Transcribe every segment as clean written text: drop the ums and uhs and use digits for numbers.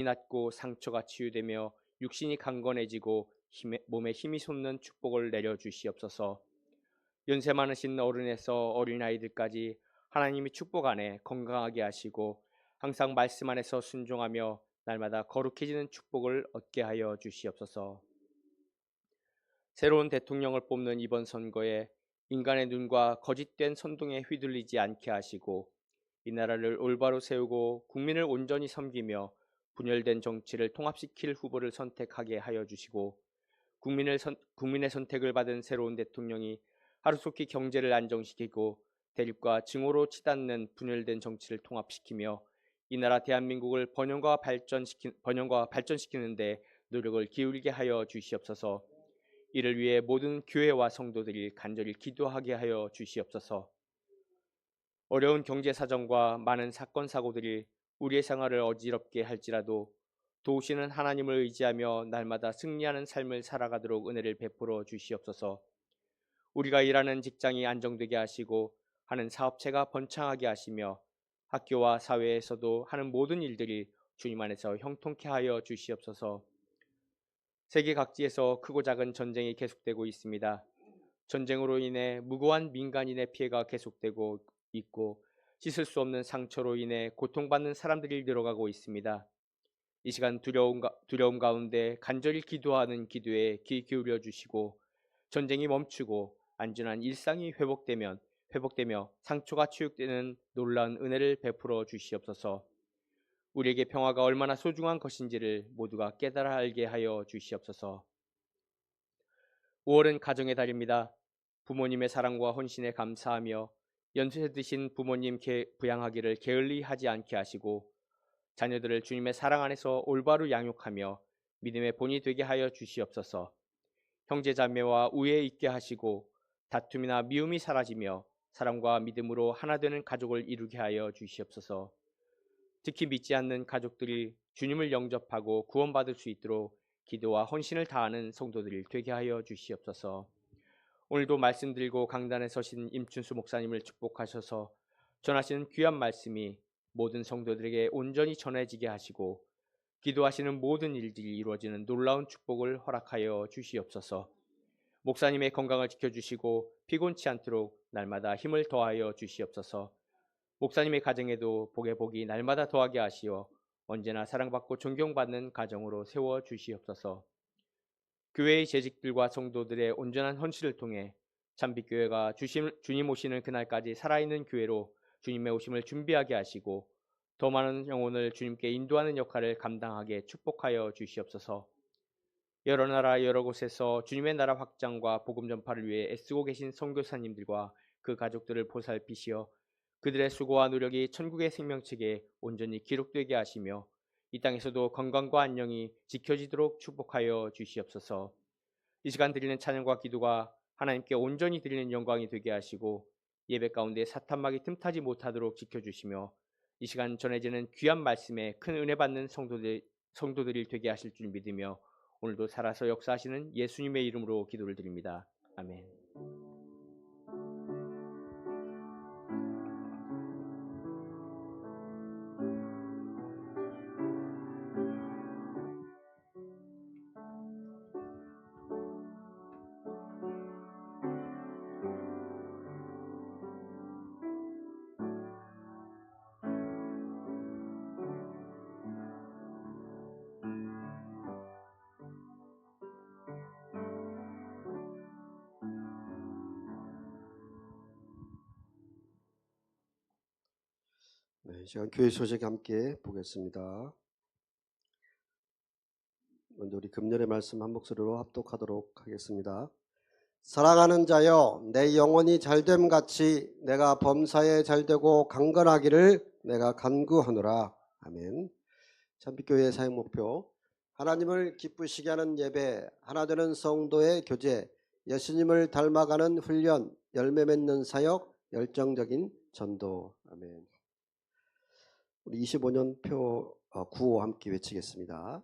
낫고 상처가 치유되며 육신이 강건해지고 몸에 힘이 솟는 축복을 내려 주시옵소서. 연세 많으신 어른에서 어린아이들까지 하나님이 축복 안에 건강하게 하시고 항상 말씀 안에서 순종하며 날마다 거룩해지는 축복을 얻게 하여 주시옵소서. 새로운 대통령을 뽑는 이번 선거에 인간의 눈과 거짓된 선동에 휘둘리지 않게 하시고 이 나라를 올바로 세우고 국민을 온전히 섬기며 분열된 정치를 통합시킬 후보를 선택하게 하여 주시고 국민의 선택을 받은 새로운 대통령이 하루속히 경제를 안정시키고 대립과 증오로 치닫는 분열된 정치를 통합시키며 이 나라 대한민국을 번영과 발전시키는 데 노력을 기울이게 하여 주시옵소서. 이를 위해 모든 교회와 성도들이 간절히 기도하게 하여 주시옵소서. 어려운 경제 사정과 많은 사건 사고들이 우리의 생활을 어지럽게 할지라도 도우시는 하나님을 의지하며 날마다 승리하는 삶을 살아가도록 은혜를 베풀어 주시옵소서. 우리가 일하는 직장이 안정되게 하시고 하는 사업체가 번창하게 하시며 학교와 사회에서도 하는 모든 일들이 주님 안에서 형통케 하여 주시옵소서. 세계 각지에서 크고 작은 전쟁이 계속되고 있습니다. 전쟁으로 인해 무고한 민간인의 피해가 계속되고 있고 씻을 수 없는 상처로 인해 고통받는 사람들이 늘어가고 있습니다. 이 시간 두려움 가운데 간절히 기도하는 기도에 귀 기울여 주시고 전쟁이 멈추고 안전한 일상이 회복되며 상처가 치유되는 놀라운 은혜를 베풀어 주시옵소서. 우리에게 평화가 얼마나 소중한 것인지를 모두가 깨달아 알게 하여 주시옵소서. 5월은 가정의 달입니다. 부모님의 사랑과 헌신에 감사하며 연세 드신 부모님 부양하기를 게을리 하지 않게 하시고 자녀들을 주님의 사랑 안에서 올바로 양육하며 믿음의 본이 되게 하여 주시옵소서. 형제자매와 우애 있게 하시고 다툼이나 미움이 사라지며 사랑과 믿음으로 하나 되는 가족을 이루게 하여 주시옵소서. 특히 믿지 않는 가족들이 주님을 영접하고 구원받을 수 있도록 기도와 헌신을 다하는 성도들이 되게 하여 주시옵소서. 오늘도 말씀 들고 강단에 서신 임춘수 목사님을 축복하셔서 전하시는 귀한 말씀이 모든 성도들에게 온전히 전해지게 하시고 기도하시는 모든 일들이 이루어지는 놀라운 축복을 허락하여 주시옵소서. 목사님의 건강을 지켜주시고 피곤치 않도록 날마다 힘을 더하여 주시옵소서. 목사님의 가정에도 복의 복이 날마다 더하게 하시어 언제나 사랑받고 존경받는 가정으로 세워 주시옵소서. 교회의 재직들과 성도들의 온전한 헌신을 통해 참빛교회가 주님 오시는 그날까지 살아있는 교회로 주님의 오심을 준비하게 하시고 더 많은 영혼을 주님께 인도하는 역할을 감당하게 축복하여 주시옵소서. 여러 나라 여러 곳에서 주님의 나라 확장과 복음 전파를 위해 애쓰고 계신 선교사님들과 그 가족들을 보살피시어 그들의 수고와 노력이 천국의 생명책에 온전히 기록되게 하시며 이 땅에서도 건강과 안녕이 지켜지도록 축복하여 주시옵소서. 이 시간 드리는 찬양과 기도가 하나님께 온전히 드리는 영광이 되게 하시고 예배 가운데 사탄막이 틈타지 못하도록 지켜주시며 이 시간 전해지는 귀한 말씀에 큰 은혜 받는 성도들이 되게 하실 줄 믿으며 오늘도 살아서 역사하시는 예수님의 이름으로 기도를 드립니다. 아멘. 이 시간 교회 소식 함께 보겠습니다. 먼저 우리 금년의 말씀 한 목소리로 합독하도록 하겠습니다. 사랑하는 자여, 내 영혼이 잘됨 같이 내가 범사에 잘되고 강건하기를 내가 간구하노라. 아멘. 참빛교회의 사역 목표, 하나님을 기쁘시게 하는 예배, 하나 되는 성도의 교제, 예수님을 닮아가는 훈련, 열매 맺는 사역, 열정적인 전도. 아멘. 우리 25년표 구호 함께 외치겠습니다.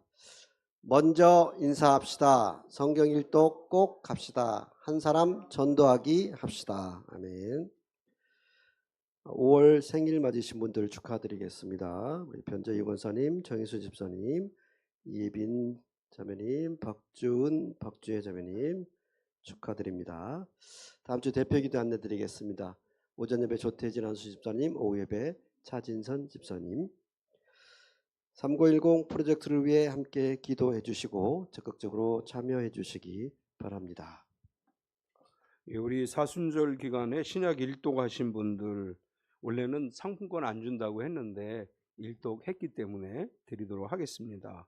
먼저 인사합시다. 성경 일독 꼭 합시다. 한 사람 전도하기 합시다. 아멘. 5월 생일 맞으신 분들 축하드리겠습니다. 우리 변재희 권사님, 정희수 집사님, 이예빈 자매님, 박주혜 자매님 축하드립니다. 다음 주 대표기도 안내드리겠습니다. 오전 예배 조태진 안수 집사님, 오후 예배 차진선 집사님. 3910 프로젝트를 위해 함께 기도해 주시고 적극적으로 참여해 주시기 바랍니다. 우리 사순절 기간에 신약 일독 하신 분들 원래는 상품권 안 준다고 했는데 일독 했기 때문에 드리도록 하겠습니다.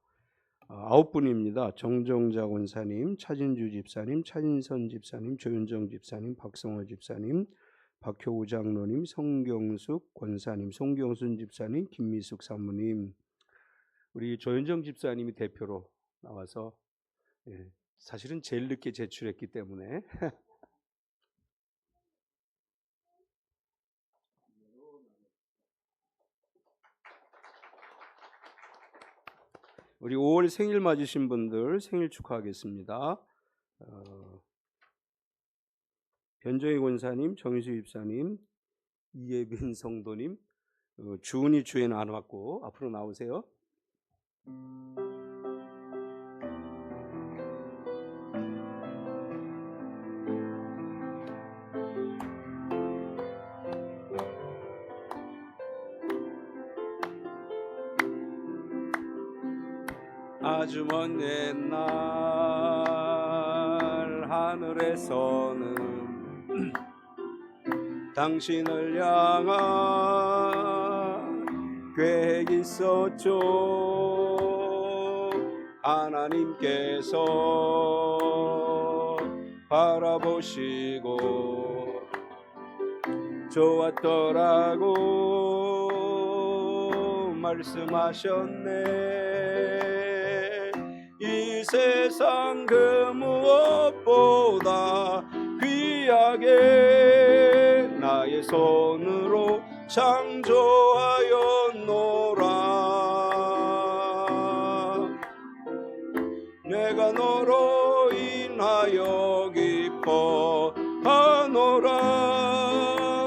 9분입니다. 정정자 권사님, 차진주 집사님, 차진선 집사님, 조윤정 집사님, 박성호 집사님, 박효우 장로님, 성경숙 권사님, 송경순 집사님, 김미숙 사모님, 우리 조윤정 집사님이 대표로 나와서 사실은 제일 늦게 제출했기 때문에 우리 5월 생일 맞으신 분들 생일 축하하겠습니다. 변정희 권사님, 정희수 집사님, 이예빈 성도님, 주은이 주에는 안 왔고 앞으로 나오세요. 아주 먼 옛날 하늘에서는 당신을 향한 계획이 있었죠. 하나님께서 바라보시고 좋았더라고 말씀하셨네. 이 세상 그 무엇보다 귀하게 나의 손으로 창조하였노라. 내가 너로 인하여 기뻐하노라.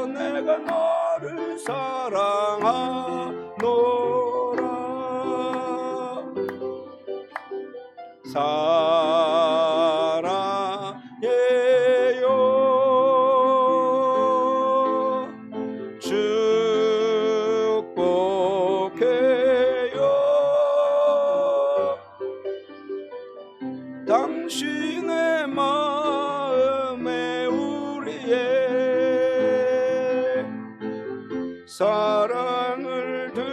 내가 너를 사랑하노라. 사랑해요. 축복해요. 당신의 마음에 우리의 사랑을 드려요.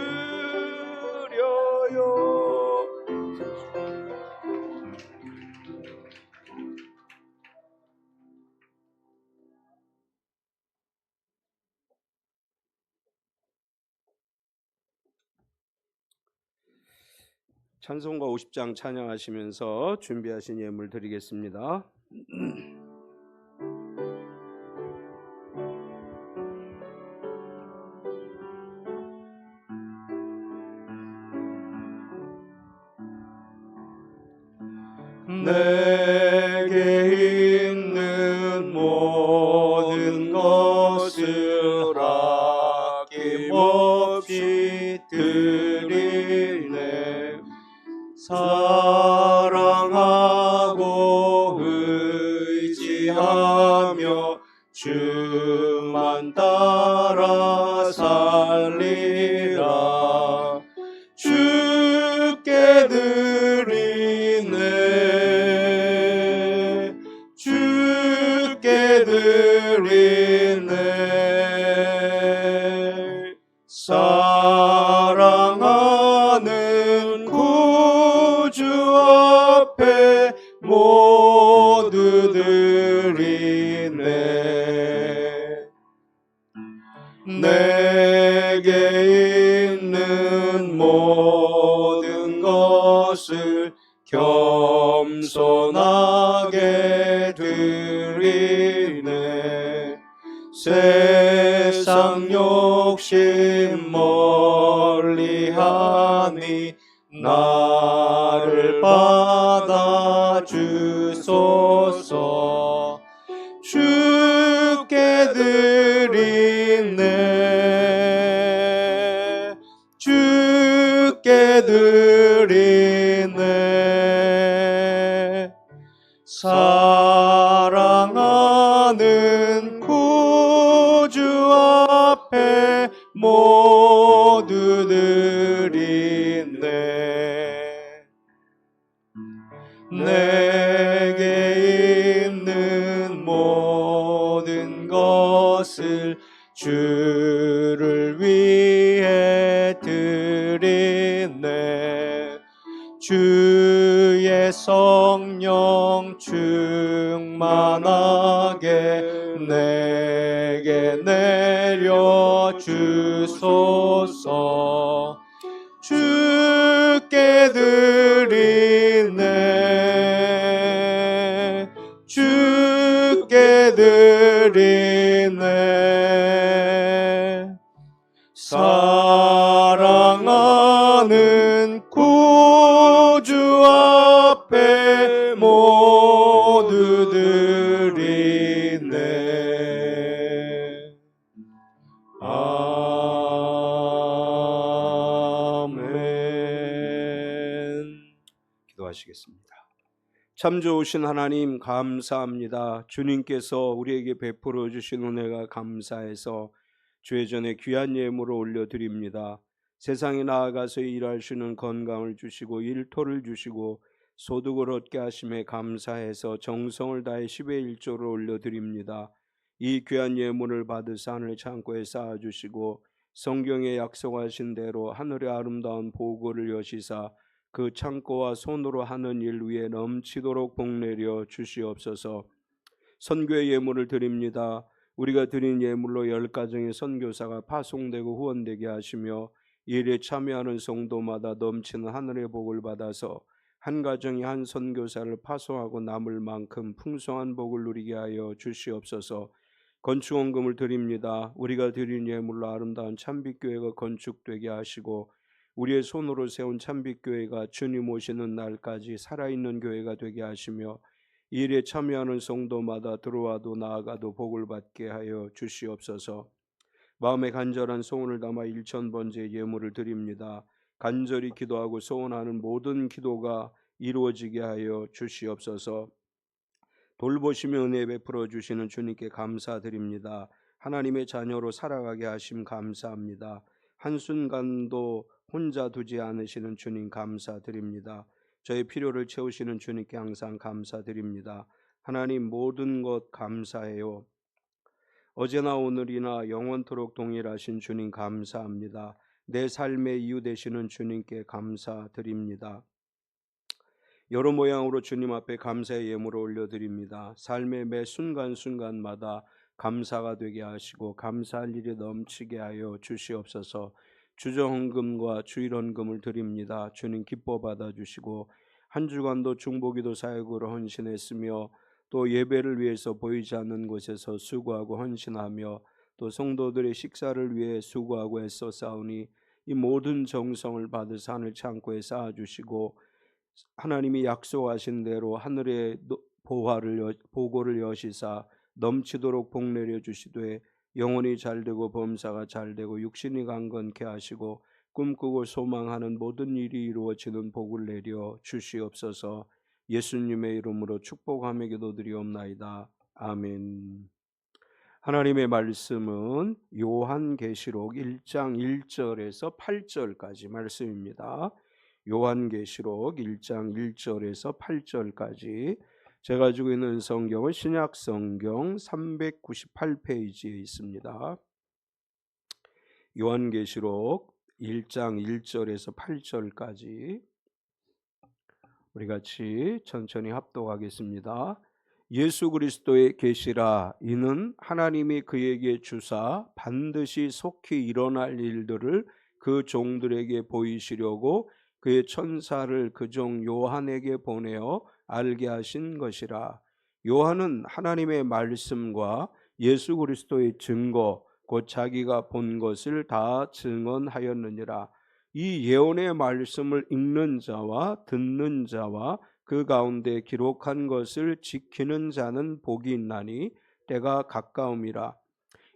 찬송가 50장 찬양하시면서 준비하신 예물 드리겠습니다. 내게 있는 모든 것을 아낌없이 드리네. 사랑하고 의지하며 주만 따라 살리라. 주께 드리네. 주께 드리네. 사랑하는 구주 앞에 모두 드리네. 내게 있는 모든 것을 겸손하게 드리네. 세상 욕심 멀리하니 나를 받아주소서. 주께 드리네. 드리네. 사랑하는 구주 앞에 모두 드리네. 내게 있는 모든 것을 주를 위해 드리네. 주의 성령 충만하게 내게 내려 주소서. 주께 드리네. 주께 드리네. 사랑하는 구주 앞에 모두 드리네. 아멘. 기도하시겠습니다. 참 좋으신 하나님 감사합니다. 주님께서 우리에게 베풀어 주신 은혜가 감사해서 주의 전에 귀한 예물을 올려드립니다. 세상에 나아가서 일할 수 있는 건강을 주시고 일터를 주시고 소득을 얻게 하심에 감사해서 정성을 다해 10의 1조를 올려드립니다. 이 귀한 예물을 받으사 하늘 창고에 쌓아주시고 성경에 약속하신 대로 하늘의 아름다운 보고를 여시사 그 창고와 손으로 하는 일 위에 넘치도록 복내려 주시옵소서. 선교의 예물을 드립니다. 우리가 드린 예물로 10가정의 선교사가 파송되고 후원되게 하시며 이 일에 참여하는 성도마다 넘치는 하늘의 복을 받아서 한 가정이 한 선교사를 파송하고 남을 만큼 풍성한 복을 누리게 하여 주시옵소서. 건축원금을 드립니다. 우리가 드린 예물로 아름다운 참빛교회가 건축되게 하시고 우리의 손으로 세운 참빛교회가 주님 오시는 날까지 살아있는 교회가 되게 하시며 이 일에 참여하는 성도마다 들어와도 나아가도 복을 받게 하여 주시옵소서. 마음에 간절한 소원을 담아 1000번째 예물을 드립니다. 간절히 기도하고 소원하는 모든 기도가 이루어지게 하여 주시옵소서. 돌보시며 은혜 베풀어 주시는 주님께 감사드립니다. 하나님의 자녀로 살아가게 하심 감사합니다. 한순간도 혼자 두지 않으시는 주님 감사드립니다. 저의 필요를 채우시는 주님께 항상 감사드립니다. 하나님 모든 것 감사해요. 어제나 오늘이나 영원토록 동일하신 주님 감사합니다. 내 삶의 이유 되시는 주님께 감사드립니다. 여러 모양으로 주님 앞에 감사의 예물을 올려드립니다. 삶의 매 순간순간마다 감사가 되게 하시고 감사할 일이 넘치게 하여 주시옵소서. 주정헌금과 주일헌금을 드립니다. 주님 기뻐 받아주시고 한 주간도 중보기도 사역으로 헌신했으며 또 예배를 위해서 보이지 않는 곳에서 수고하고 헌신하며 또 성도들의 식사를 위해 수고하고 애써 싸우니 이 모든 정성을 받으사 하늘 창고에 쌓아주시고 하나님이 약속하신 대로 하늘의 보고를 여시사 넘치도록 복내려 주시되 영혼이 잘되고 범사가 잘되고 육신이 강건케 하시고 꿈꾸고 소망하는 모든 일이 이루어지는 복을 내려 주시옵소서. 예수님의 이름으로 축복하며 기도드리옵나이다. 아멘. 하나님의 말씀은 요한계시록 1장 1절에서 8절까지 말씀입니다. 요한계시록 1장 1절에서 8절까지 제가 가지고 있는 성경은 신약성경 398페이지에 있습니다. 요한계시록 1장 1절에서 8절까지 우리 같이 천천히 합독하겠습니다. 예수 그리스도의 계시라. 이는 하나님이 그에게 주사 반드시 속히 일어날 일들을 그 종들에게 보이시려고 그의 천사를 그 종 요한에게 보내어 알게 하신 것이라. 요한은 하나님의 말씀과 예수 그리스도의 증거 곧 자기가 본 것을 다 증언하였느니라. 이 예언의 말씀을 읽는 자와 듣는 자와 그 가운데 기록한 것을 지키는 자는 복이 있나니 때가 가까움이라.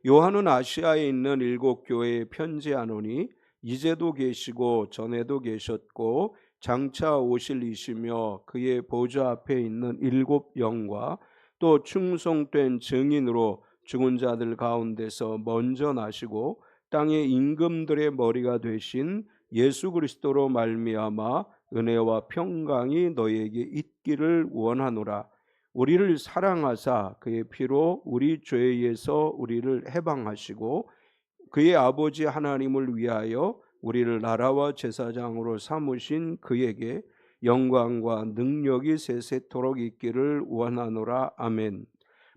요한은 아시아에 있는 7 교회에 편지하노니 이제도 계시고 전에도 계셨고 장차 오실 이시며 그의 보좌 앞에 있는 7 영과 또 충성된 증인으로 죽은 자들 가운데서 먼저 나시고 땅의 임금들의 머리가 되신 예수 그리스도로 말미암아 은혜와 평강이 너희에게 있기를 원하노라. 우리를 사랑하사 그의 피로 우리 죄에서 우리를 해방하시고 그의 아버지 하나님을 위하여 우리를 나라와 제사장으로 삼으신 그에게 영광과 능력이 세세토록 있기를 원하노라. 아멘.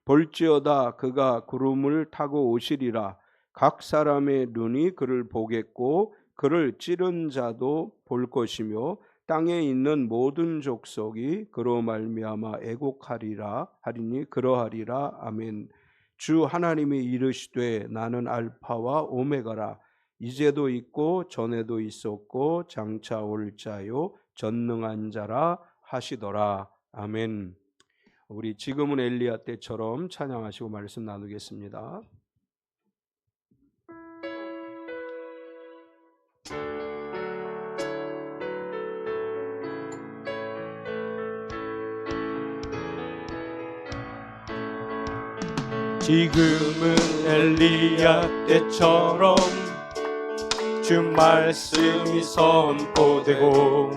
볼지어다 그가 구름을 타고 오시리라. 각 사람의 눈이 그를 보겠고 그를 찌른 자도 볼 것이며 땅에 있는 모든 족속이 그로 말미암아 애곡하리라 하리니 그러하리라. 아멘. 주 하나님이 이르시되 나는 알파와 오메가라. 이제도 있고 전에도 있었고 장차 올 자요 전능한 자라 하시더라. 아멘. 우리 지금은 엘리야 때처럼 찬양하시고 말씀 나누겠습니다. 지금은 엘리야 때처럼 주 말씀이 선포되고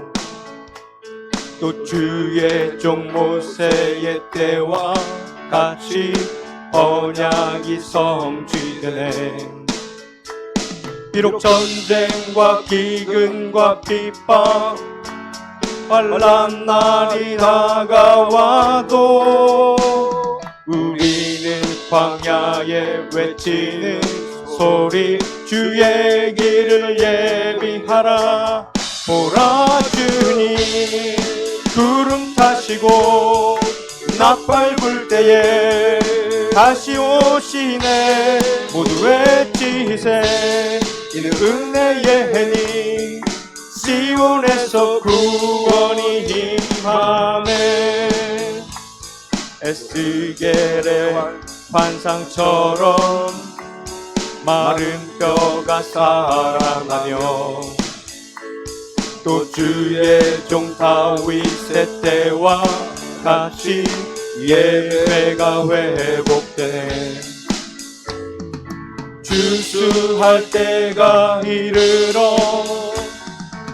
또 주의 종 모세의 때와 같이 언약이 성취되네. 비록 전쟁과 기근과 핍박 환난 날이 다가와도 우리는 광야에 외치는 소리 주의 길을 예비하라. 보라 주님 구름 타시고 나팔 불 때에 다시 오시네. 모두 외치세 이는 은혜의 해니 시온에서 구원이 임하네. 에스겔의 환상처럼 마른 뼈가 살아나며 또 주의 종 다윗의 때와 같이 예배가 회복되네. 주수할 때가 이르러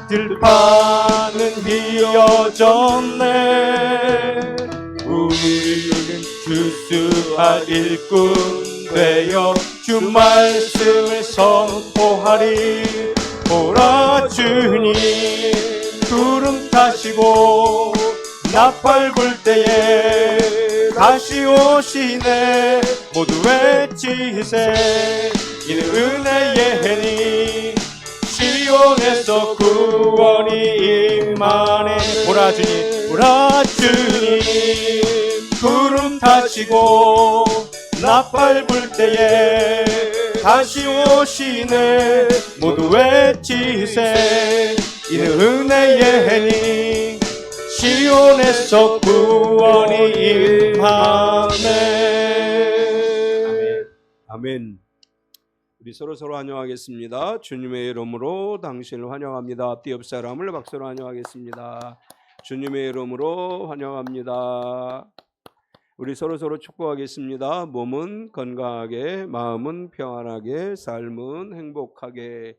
들판은 비어졌네. 우리는 주수할 일꾼 되어 주 말씀을 선포하리. 보라 주님 구름 타시고 나팔 불 때에 다시 오시네. 모두 외치세 이는 은혜의 해니 시온에서 구원이 임하네. 보라 주님 보라 주님 구름 타시고 나팔 불 때에 다시 오시네. 모두 외치세 이는 은혜의 해니 시온에서 구원이 임하네. 아멘. 우리 서로 환영하겠습니다. 주님의 이름으로 당신을 환영합니다. 앞뒤 옆 사람을 박수로 환영하겠습니다. 주님의 이름으로 환영합니다. 우리 서로 축복하겠습니다. 몸은 건강하게, 마음은 평안하게, 삶은 행복하게.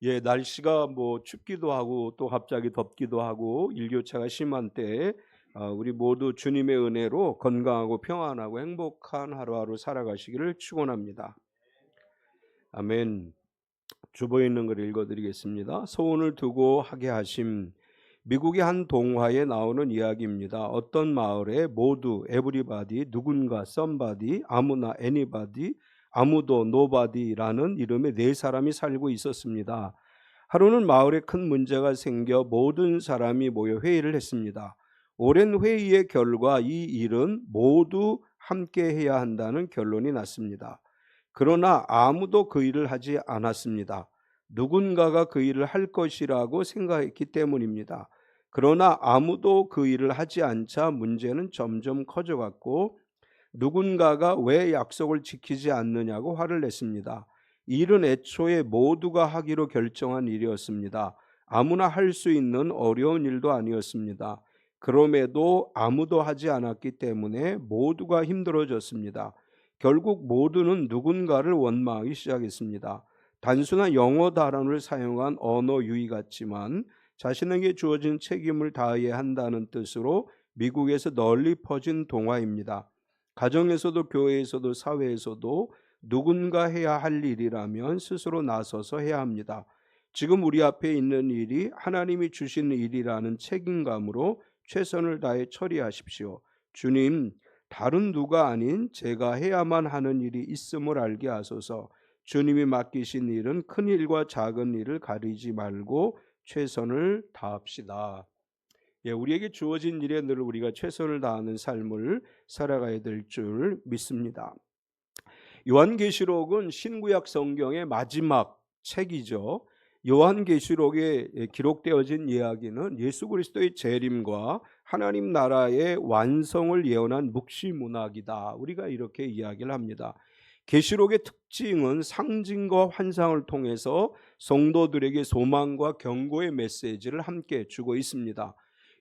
예, 날씨가 춥기도 하고 또 갑자기 덥기도 하고 일교차가 심한 때 우리 모두 주님의 은혜로 건강하고 평안하고 행복한 하루하루 살아가시기를 축원합니다. 아멘. 주보에 있는 걸 읽어드리겠습니다. 소원을 두고 하게 하심. 미국의 한 동화에 나오는 이야기입니다. 어떤 마을에 모두 에브리바디, 누군가, 썸바디, 아무나, 애니바디, 아무도, 노바디라는 이름의 4사람이 살고 있었습니다. 하루는 마을에 큰 문제가 생겨 모든 사람이 모여 회의를 했습니다. 오랜 회의의 결과 이 일은 모두 함께 해야 한다는 결론이 났습니다. 그러나 아무도 그 일을 하지 않았습니다. 누군가가 그 일을 할 것이라고 생각했기 때문입니다. 그러나 아무도 그 일을 하지 않자 문제는 점점 커져갔고 누군가가 왜 약속을 지키지 않느냐고 화를 냈습니다. 이 일은 애초에 모두가 하기로 결정한 일이었습니다. 아무나 할 수 있는 어려운 일도 아니었습니다. 그럼에도 아무도 하지 않았기 때문에 모두가 힘들어졌습니다. 결국 모두는 누군가를 원망하기 시작했습니다. 단순한 영어 단어를 사용한 언어 유희 같지만 자신에게 주어진 책임을 다해야 한다는 뜻으로 미국에서 널리 퍼진 동화입니다. 가정에서도 교회에서도 사회에서도 누군가 해야 할 일이라면 스스로 나서서 해야 합니다. 지금 우리 앞에 있는 일이 하나님이 주신 일이라는 책임감으로 최선을 다해 처리하십시오. 주님, 다른 누가 아닌 제가 해야만 하는 일이 있음을 알게 하소서. 주님이 맡기신 일은 큰 일과 작은 일을 가리지 말고 최선을 다합시다. 우리에게 주어진 일에 늘 우리가 최선을 다하는 삶을 살아가야 될 줄 믿습니다. 요한계시록은 신구약 성경의 마지막 책이죠. 요한계시록에 기록되어진 이야기는 예수 그리스도의 재림과 하나님 나라의 완성을 예언한 묵시문학이다. 우리가 이렇게 이야기를 합니다. 계시록의 특징은 상징과 환상을 통해서 성도들에게 소망과 경고의 메시지를 함께 주고 있습니다.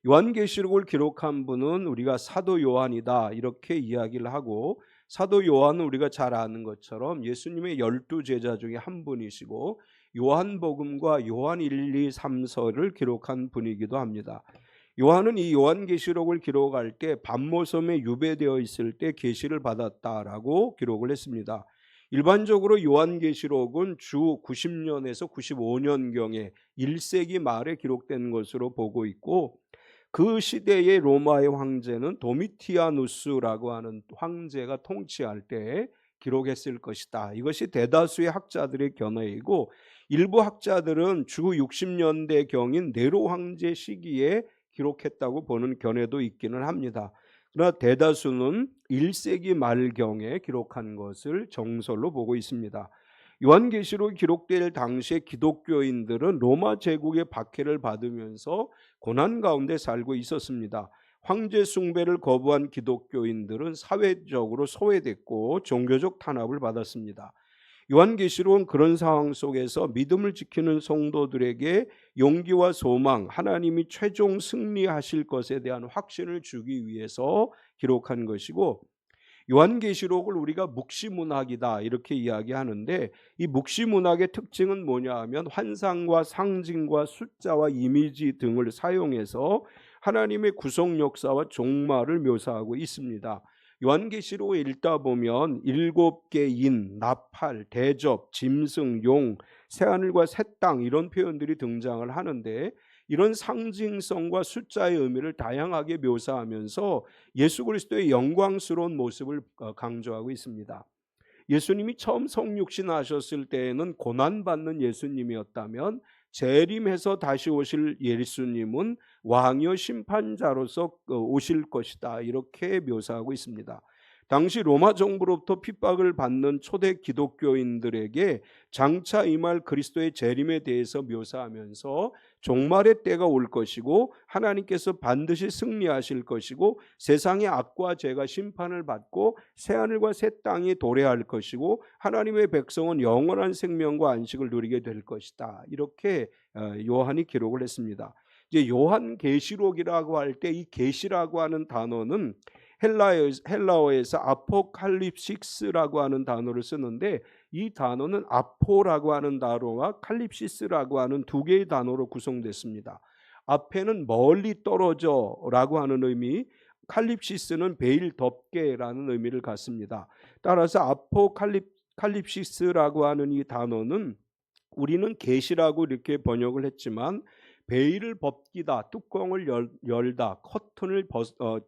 요한계시록을 기록한 분은 우리가 사도 요한이다 이렇게 이야기를 하고, 사도 요한은 우리가 잘 아는 것처럼 예수님의 12제자 중에 한 분이시고 요한복음과 요한 1, 2, 3서를 기록한 분이기도 합니다. 요한은 이 요한계시록을 기록할 때 밤모섬에 유배되어 있을 때 계시를 받았다라고 기록을 했습니다. 일반적으로 요한계시록은 주 90년에서 95년경에 1세기 말에 기록된 것으로 보고 있고, 그 시대의 로마의 황제는 도미티아누스라고 하는 황제가 통치할 때 기록했을 것이다. 이것이 대다수의 학자들의 견해이고, 일부 학자들은 주 60년대경인 네로 황제 시기에 기록했다고 보는 견해도 있기는 합니다. 그러나 대다수는 1세기 말경에 기록한 것을 정설로 보고 있습니다. 요한계시록이 기록될 당시에 기독교인들은 로마 제국의 박해를 받으면서 고난 가운데 살고 있었습니다. 황제 숭배를 거부한 기독교인들은 사회적으로 소외됐고 종교적 탄압을 받았습니다. 요한계시록은 그런 상황 속에서 믿음을 지키는 성도들에게 용기와 소망, 하나님이 최종 승리하실 것에 대한 확신을 주기 위해서 기록한 것이고, 요한계시록을 우리가 묵시문학이다 이렇게 이야기하는데, 이 묵시문학의 특징은 뭐냐 하면 환상과 상징과 숫자와 이미지 등을 사용해서 하나님의 구속 역사와 종말을 묘사하고 있습니다. 요한계시록을 읽다 보면 7개인, 나팔, 대접, 짐승, 용, 새하늘과 새 땅 이런 표현들이 등장을 하는데, 이런 상징성과 숫자의 의미를 다양하게 묘사하면서 예수 그리스도의 영광스러운 모습을 강조하고 있습니다. 예수님이 처음 성육신하셨을 때에는 고난받는 예수님이었다면, 재림해서 다시 오실 예수님은 왕이요 심판자로서 오실 것이다 이렇게 묘사하고 있습니다. 당시 로마 정부로부터 핍박을 받는 초대 기독교인들에게 장차 임할 그리스도의 재림에 대해서 묘사하면서 종말의 때가 올 것이고 하나님께서 반드시 승리하실 것이고 세상의 악과 죄가 심판을 받고 새하늘과 새 땅이 도래할 것이고 하나님의 백성은 영원한 생명과 안식을 누리게 될 것이다. 이렇게 요한이 기록을 했습니다. 이제 요한계시록이라고 할 때 이 계시라고 하는 단어는 헬라어에서 아포칼립시스라고 하는 단어를 쓰는데, 이 단어는 아포라고 하는 단어와 칼립시스라고 하는 두 개의 단어로 구성됐습니다. 앞에는 멀리 떨어져라고 하는 의미, 칼립시스는 베일 덮개라는 의미를 갖습니다. 따라서 아포칼립시스라고 하는 이 단어는 우리는 계시라고 이렇게 번역을 했지만 베일을 벗기다, 뚜껑을 열다, 커튼을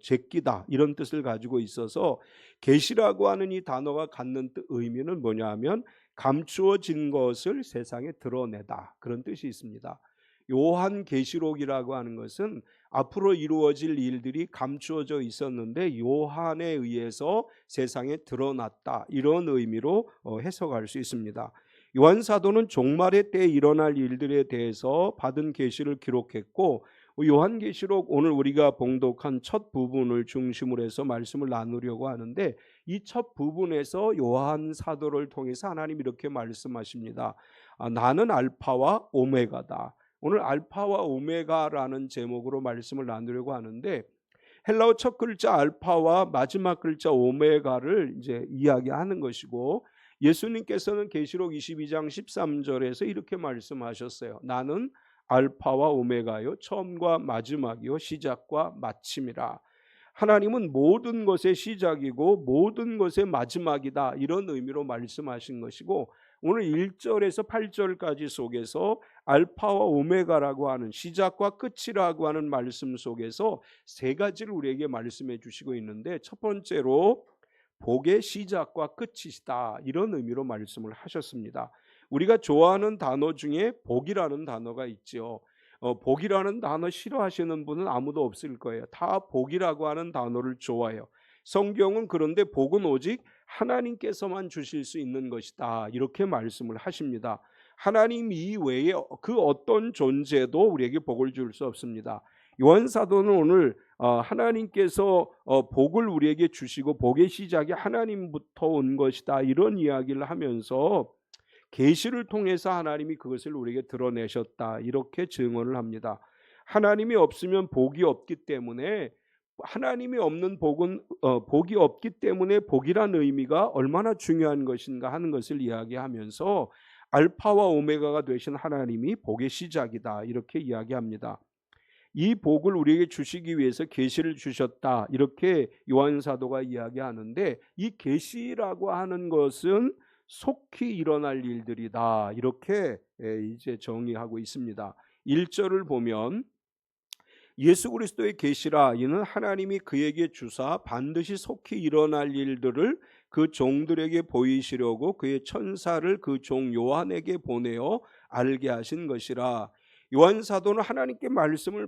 제끼다 이런 뜻을 가지고 있어서 계시라고 하는 이 단어가 갖는 의미는 뭐냐 하면 감추어진 것을 세상에 드러내다 그런 뜻이 있습니다. 요한계시록이라고 하는 것은 앞으로 이루어질 일들이 감추어져 있었는데 요한에 의해서 세상에 드러났다 이런 의미로 해석할 수 있습니다. 요한 사도는 종말의 때에 일어날 일들에 대해서 받은 계시를 기록했고, 요한계시록 오늘 우리가 봉독한 첫 부분을 중심으로 해서 말씀을 나누려고 하는데, 이 첫 부분에서 요한 사도를 통해서 하나님 이렇게 말씀하십니다. 나는 알파와 오메가다. 오늘 알파와 오메가라는 제목으로 말씀을 나누려고 하는데, 헬라어 첫 글자 알파와 마지막 글자 오메가를 이제 이야기하는 것이고, 예수님께서는 계시록 22장 13절에서 이렇게 말씀하셨어요. 나는 알파와 오메가요, 처음과 마지막이요, 시작과 마침이라. 하나님은 모든 것의 시작이고 모든 것의 마지막이다, 이런 의미로 말씀하신 것이고, 오늘 1절에서 8절까지 속에서 알파와 오메가라고 하는, 시작과 끝이라고 하는 말씀 속에서 세 가지를 우리에게 말씀해 주시고 있는데, 첫 번째로 복의 시작과 끝이시다, 이런 의미로 말씀을 하셨습니다. 우리가 좋아하는 단어 중에 복이라는 단어가 있죠. 복이라는 단어 싫어하시는 분은 아무도 없을 거예요. 다 복이라고 하는 단어를 좋아해요. 성경은 그런데 복은 오직 하나님께서만 주실 수 있는 것이다, 이렇게 말씀을 하십니다. 하나님 이외에 그 어떤 존재도 우리에게 복을 줄 수 없습니다. 요한 사도는 오늘 하나님께서 복을 우리에게 주시고 복의 시작이 하나님부터 온 것이다, 이런 이야기를 하면서 계시를 통해서 하나님이 그것을 우리에게 드러내셨다, 이렇게 증언을 합니다. 하나님이 없으면 복이 없기 때문에, 하나님이 없는 복은 복이 없기 때문에 복이란 의미가 얼마나 중요한 것인가 하는 것을 이야기하면서 알파와 오메가가 되신 하나님이 복의 시작이다, 이렇게 이야기합니다. 이 복을 우리에게 주시기 위해서 계시를 주셨다, 이렇게 요한 사도가 이야기하는데, 이 계시라고 하는 것은 속히 일어날 일들이다, 이렇게 이제 정의하고 있습니다. 1절을 보면 예수 그리스도의 계시라, 이는 하나님이 그에게 주사 반드시 속히 일어날 일들을 그 종들에게 보이시려고 그의 천사를 그 종 요한에게 보내어 알게 하신 것이라. 요한 사도는 하나님께 말씀을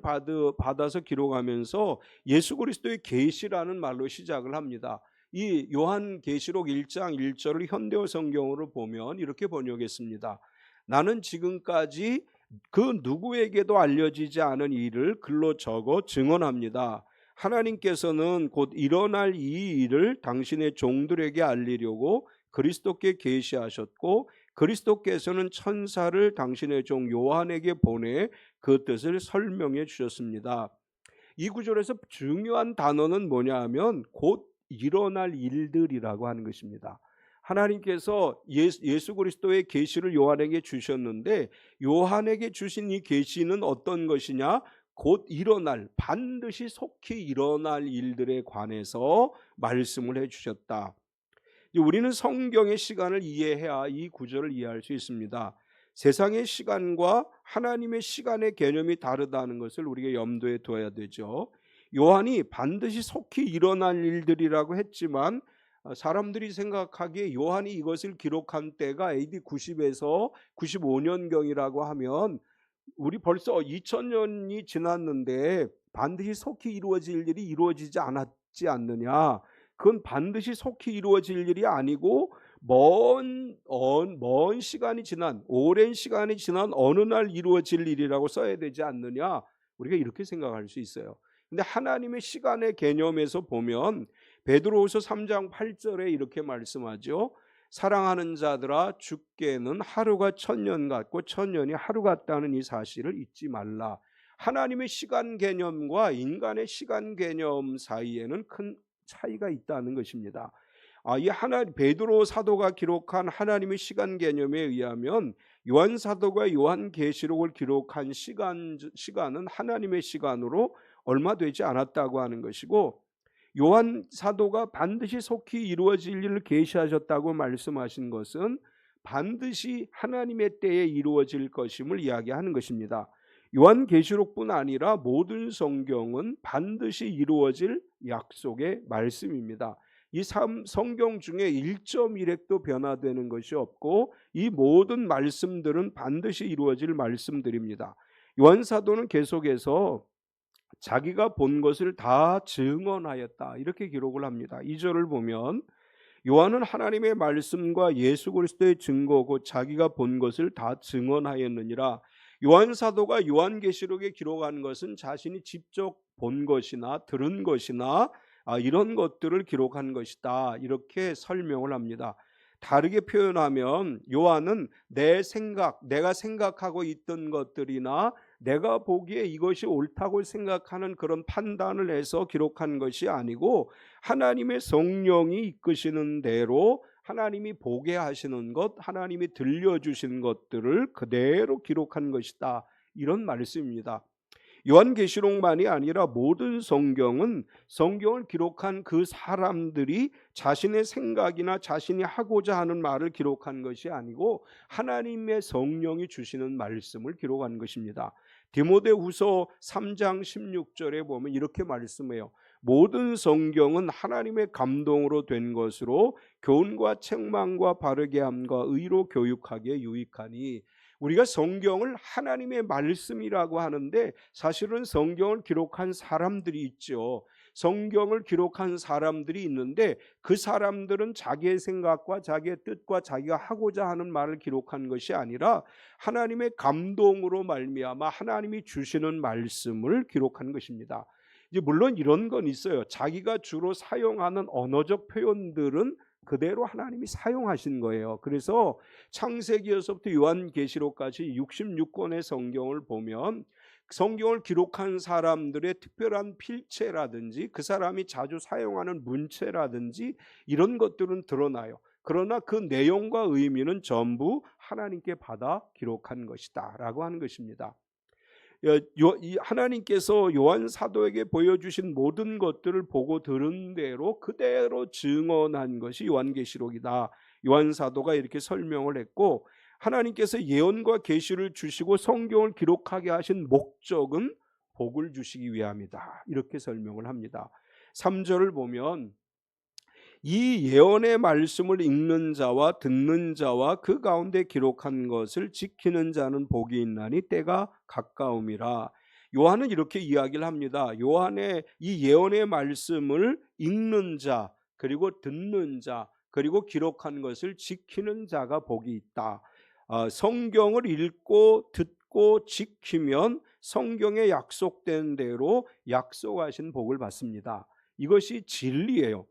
받아서 기록하면서 예수 그리스도의 계시라는 말로 시작을 합니다. 이 요한 계시록 1장 1절을 현대어 성경으로 보면 이렇게 번역했습니다. 나는 지금까지 그 누구에게도 알려지지 않은 일을 글로 적어 증언합니다. 하나님께서는 곧 일어날 이 일을 당신의 종들에게 알리려고 그리스도께 계시하셨고, 그리스도께서는 천사를 당신의 종 요한에게 보내 그 뜻을 설명해 주셨습니다. 이 구절에서 중요한 단어는 뭐냐 하면 곧 일어날 일들이라고 하는 것입니다. 하나님께서 예수 그리스도의 계시를 요한에게 주셨는데, 요한에게 주신 이 계시는 어떤 것이냐? 곧 일어날, 반드시 속히 일어날 일들에 관해서 말씀을 해주셨다. 우리는 성경의 시간을 이해해야 이 구절을 이해할 수 있습니다. 세상의 시간과 하나님의 시간의 개념이 다르다는 것을 우리가 염두에 둬야 되죠. 요한이 반드시 속히 일어날 일들이라고 했지만, 사람들이 생각하기에 요한이 이것을 기록한 때가 AD 90에서 95년경이라고 하면 우리 벌써 2000년이 지났는데 반드시 속히 이루어질 일이 이루어지지 않았지 않느냐. 그건 반드시 속히 이루어질 일이 아니고 먼 시간이 지난, 오랜 시간이 지난 어느 날 이루어질 일이라고 써야 되지 않느냐. 우리가 이렇게 생각할 수 있어요. 근데 하나님의 시간의 개념에서 보면 베드로후서 3장 8절에 이렇게 말씀하죠. 사랑하는 자들아, 주께는 하루가 1000년 같고 1000년이 하루 같다는 이 사실을 잊지 말라. 하나님의 시간 개념과 인간의 시간 개념 사이에는 큰 차이가 있다는 것입니다. 이 베드로 사도가 기록한 하나님의 시간 개념에 의하면 요한 사도가 요한 계시록을 기록한 시간은 하나님의 시간으로 얼마 되지 않았다고 하는 것이고, 요한 사도가 반드시 속히 이루어질 일을 계시하셨다고 말씀하신 것은 반드시 하나님의 때에 이루어질 것임을 이야기하는 것입니다. 요한 계시록뿐 아니라 모든 성경은 반드시 이루어질 약속의 말씀입니다. 이 성경 중에 1.1획도 변화되는 것이 없고 이 모든 말씀들은 반드시 이루어질 말씀들입니다. 요한 사도는 계속해서 자기가 본 것을 다 증언하였다, 이렇게 기록을 합니다. 2절을 보면 요한은 하나님의 말씀과 예수 그리스도의 증거고 자기가 본 것을 다 증언하였느니라. 요한 사도가 요한계시록에 기록한 것은 자신이 직접 본 것이나 들은 것이나 이런 것들을 기록한 것이다, 이렇게 설명을 합니다. 다르게 표현하면 요한은 내가 생각하고 있던 것들이나 내가 보기에 이것이 옳다고 생각하는 그런 판단을 해서 기록한 것이 아니고 하나님의 성령이 이끄시는 대로 하나님이 보게 하시는 것, 하나님이 들려주신 것들을 그대로 기록한 것이다. 이런 말씀입니다. 요한계시록만이 아니라 모든 성경은 성경을 기록한 그 사람들이 자신의 생각이나 자신이 하고자 하는 말을 기록한 것이 아니고 하나님의 성령이 주시는 말씀을 기록한 것입니다. 디모데후서 3장 16절에 보면 이렇게 말씀해요. 모든 성경은 하나님의 감동으로 된 것으로 교훈과 책망과 바르게 함과 의로 교육하기에 유익하니. 우리가 성경을 하나님의 말씀이라고 하는데 사실은 성경을 기록한 사람들이 있죠. 성경을 기록한 사람들이 있는데 그 사람들은 자기의 생각과 자기의 뜻과 자기가 하고자 하는 말을 기록한 것이 아니라 하나님의 감동으로 말미암아 하나님이 주시는 말씀을 기록한 것입니다. 이제 물론 이런 건 있어요. 자기가 주로 사용하는 언어적 표현들은 그대로 하나님이 사용하신 거예요. 그래서 창세기에서부터 요한계시록까지 66권의 성경을 보면 성경을 기록한 사람들의 특별한 필체라든지 그 사람이 자주 사용하는 문체라든지 이런 것들은 드러나요. 그러나 그 내용과 의미는 전부 하나님께 받아 기록한 것이다 라고 하는 것입니다. 하나님께서 요한 사도에게 보여주신 모든 것들을 보고 들은 대로 그대로 증언한 것이 요한계시록이다. 요한 사도가 이렇게 설명을 했고, 하나님께서 예언과 계시를 주시고 성경을 기록하게 하신 목적은 복을 주시기 위함이다. 이렇게 설명을 합니다. 3절을 보면 이 예언의 말씀을 읽는 자와 듣는 자와 그 가운데 기록한 것을 지키는 자는 복이 있나니 때가 가까움이라. 요한은 이렇게 이야기를 합니다. 요한의 이 예언의 말씀을 읽는 자, 그리고 듣는 자, 그리고 기록한 것을 지키는 자가 복이 있다. 성경을 읽고 듣고 지키면 성경에 약속된 대로 약속하신 복을 받습니다. 이것이 진리예요.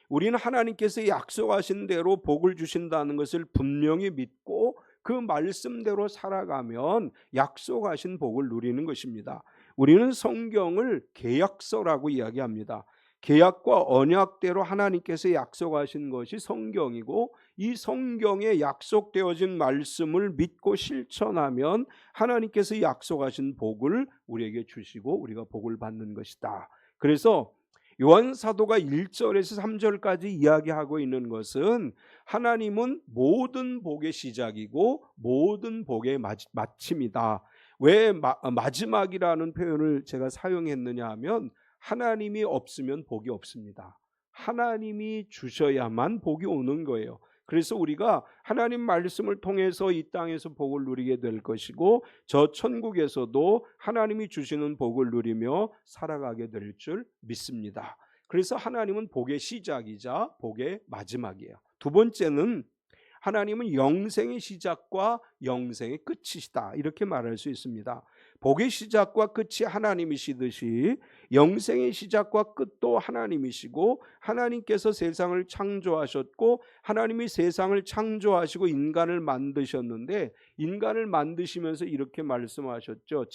우리는 하나님께서 약속하신 대로 복을 주신다는 것을 분명히 믿고 그 말씀대로 살아가면 약속하신 복을 누리는 것입니다. 우리는 성경을 계약서라고 이야기합니다. 계약과 언약대로 하나님께서 약속하신 것이 성경이고 이 성경에 약속되어진 말씀을 믿고 실천하면 하나님께서 약속하신 복을 우리에게 주시고 우리가 복을 받는 것이다. 그래서 요한 사도가 1절에서 3절까지 이야기하고 있는 것은 하나님은 모든 복의 시작이고 모든 복의 마침이다. 왜 마지막이라는 표현을 제가 사용했느냐 하면 하나님이 없으면 복이 없습니다. 하나님이 주셔야만 복이 오는 거예요. 그래서 우리가 하나님 말씀을 통해서 이 땅에서 복을 누리게 될 것이고 저 천국에서도 하나님이 주시는 복을 누리며 살아가게 될 줄 믿습니다. 그래서 하나님은 복의 시작이자 복의 마지막이에요. 두 번째는 하나님은 영생의 시작과 영생의 끝이시다. 이렇게 말할 수 있습니다. 복의 시작과 끝이 하나님이시듯이 영생의 시작과 끝도 하나님이시고 하나님께서 세상을 창조하셨고 하나님이 세상을 창조하시고 인간을 만드셨는데 인간을 만드시면서 이렇게 말씀하셨죠.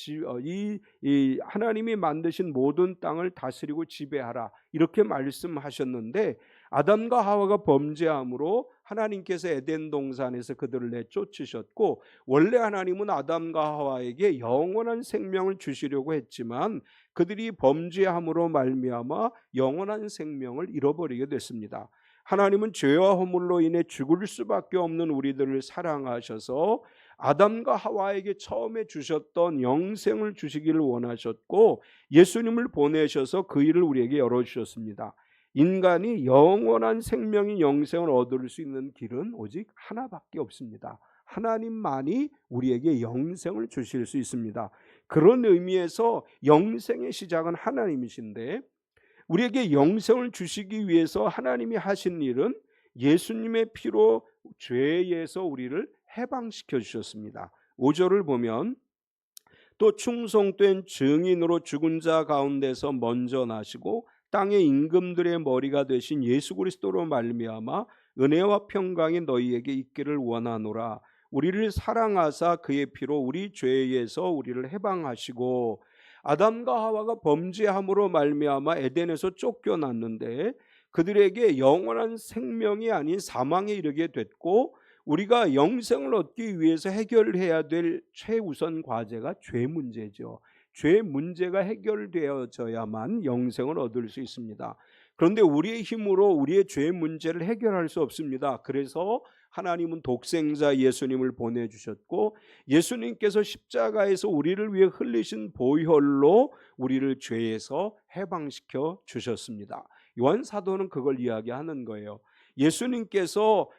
이 하나님이 만드신 모든 땅을 다스리고 지배하라. 이렇게 말씀하셨는데 아담과 하와가 범죄함으로 하나님께서 에덴 동산에서 그들을 내쫓으셨고 원래 하나님은 아담과 하와에게 영원한 생명을 주시려고 했지만 그들이 범죄함으로 말미암아 영원한 생명을 잃어버리게 됐습니다. 하나님은 죄와 허물로 인해 죽을 수밖에 없는 우리들을 사랑하셔서 아담과 하와에게 처음에 주셨던 영생을 주시기를 원하셨고 예수님을 보내셔서 그 일을 우리에게 열어주셨습니다. 인간이 영원한 생명인 영생을 얻을 수 있는 길은 오직 하나밖에 없습니다. 하나님만이 우리에게 영생을 주실 수 있습니다. 그런 의미에서 영생의 시작은 하나님이신데 우리에게 영생을 주시기 위해서 하나님이 하신 일은 예수님의 피로 죄에서 우리를 해방시켜 주셨습니다. 5절을 보면 또 충성된 증인으로 죽은 자 가운데서 먼저 나시고 땅의 임금들의 머리가 되신 예수 그리스도로 말미암아 은혜와 평강이 너희에게 있기를 원하노라. 우리를 사랑하사 그의 피로 우리 죄에서 우리를 해방하시고, 아담과 하와가 범죄함으로 말미암아 에덴에서 쫓겨났는데 그들에게 영원한 생명이 아닌 사망에 이르게 됐고, 우리가 영생을 얻기 위해서 해결해야 될 최우선 과제가 죄 문제죠. 죄 문제가 해결되어져야만 영생을 얻을 수 있습니다. 그런데 우리의 힘으로 우리의 죄 문제를 해결할 수 없습니다. 그래서 하나님은 독생자 예수님을 보내주셨고, 예수님께서 십자가에서 우리를 위해 흘리신 보혈로 우리를 죄에서 해방시켜 주셨습니다. 요한 사도는 그걸 이야기하는 거예요. 예수님께서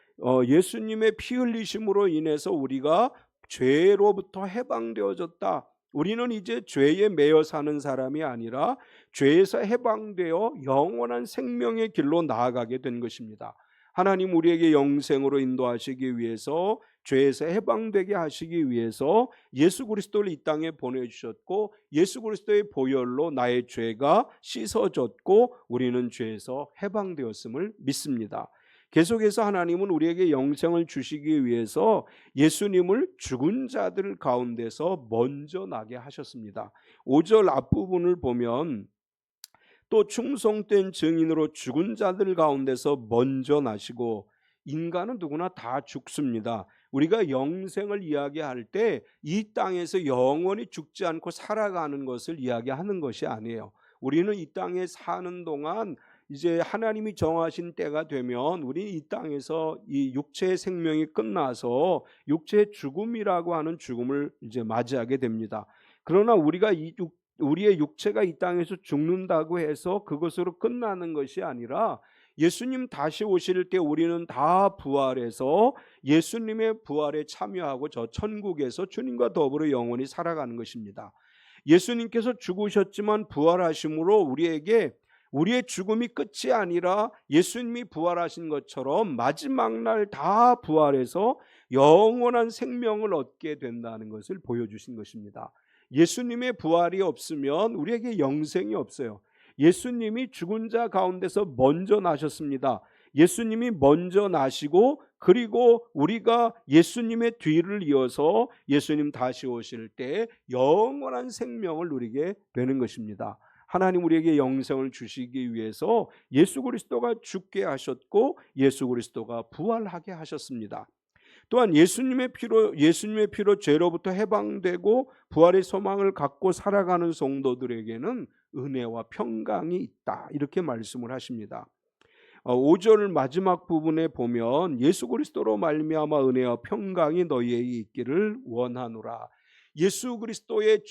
예수님의 피 흘리심으로 인해서 우리가 죄로부터 해방되어졌다. 우리는 이제 죄에 매여 사는 사람이 아니라 죄에서 해방되어 영원한 생명의 길로 나아가게 된 것입니다. 하나님 우리에게 영생으로 인도하시기 위해서, 죄에서 해방되게 하시기 위해서 예수 그리스도를 이 땅에 보내주셨고, 예수 그리스도의 보혈로 나의 죄가 씻어졌고 우리는 죄에서 해방되었음을 믿습니다. 계속해서 하나님은 우리에게 영생을 주시기 위해서 예수님을 죽은 자들 가운데서 먼저 나게 하셨습니다. 5절 앞부분을 보면 또 충성된 증인으로 죽은 자들 가운데서 먼저 나시고, 인간은 누구나 다 죽습니다. 우리가 영생을 이야기할 때 이 땅에서 영원히 죽지 않고 살아가는 것을 이야기하는 것이 아니에요. 우리는 이 땅에 사는 동안 이제 하나님이 정하신 때가 되면 우리는 이 땅에서 이 육체의 생명이 끝나서 육체의 죽음이라고 하는 죽음을 이제 맞이하게 됩니다. 그러나 우리가 우리의 육체가 이 땅에서 죽는다고 해서 그것으로 끝나는 것이 아니라, 예수님 다시 오실 때 우리는 다 부활해서 예수님의 부활에 참여하고 저 천국에서 주님과 더불어 영원히 살아가는 것입니다. 예수님께서 죽으셨지만 부활하심으로 우리에게 우리의 죽음이 끝이 아니라 예수님이 부활하신 것처럼 마지막 날 다 부활해서 영원한 생명을 얻게 된다는 것을 보여주신 것입니다. 예수님의 부활이 없으면 우리에게 영생이 없어요. 예수님이 죽은 자 가운데서 먼저 나셨습니다. 예수님이 먼저 나시고, 그리고 우리가 예수님의 뒤를 이어서 예수님 다시 오실 때 영원한 생명을 누리게 되는 것입니다. 하나님 우리에게 영생을 주시기 위해서 예수 그리스도가 죽게 하셨고 예수 그리스도가 부활하게 하셨습니다. 또한 예수님의 피로 죄로부터 해방되고 부활의 소망을 갖고 살아가는 성도들에게는 은혜와 평강이 있다, 이렇게 말씀을 하십니다. 5절 마지막 부분에 보면 예수 그리스도로 말미암아 은혜와 평강이 너희에게 있기를 원하노라. 예수 그리스도의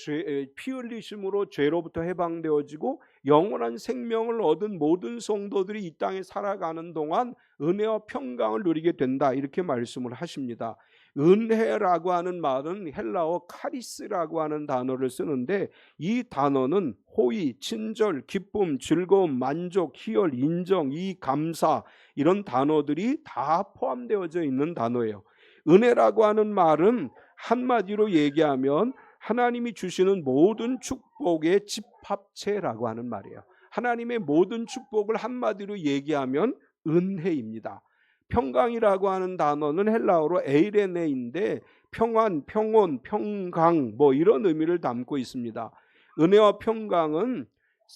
피 흘리심으로 죄로부터 해방되어지고 영원한 생명을 얻은 모든 성도들이 이 땅에 살아가는 동안 은혜와 평강을 누리게 된다, 이렇게 말씀을 하십니다. 은혜라고 하는 말은 헬라어 카리스라고 하는 단어를 쓰는데, 이 단어는 호의, 친절, 기쁨, 즐거움, 만족, 희열, 인정, 이익, 감사, 이런 단어들이 다 포함되어져 있는 단어예요. 은혜라고 하는 말은 한마디로 얘기하면 하나님이 주시는 모든 축복의 집합체라고 하는 말이에요. 하나님의 모든 축복을 한마디로 얘기하면 은혜입니다. 평강이라고 하는 단어는 헬라어로 에이레네인데 평안, 평온, 평강 이런 의미를 담고 있습니다. 은혜와 평강은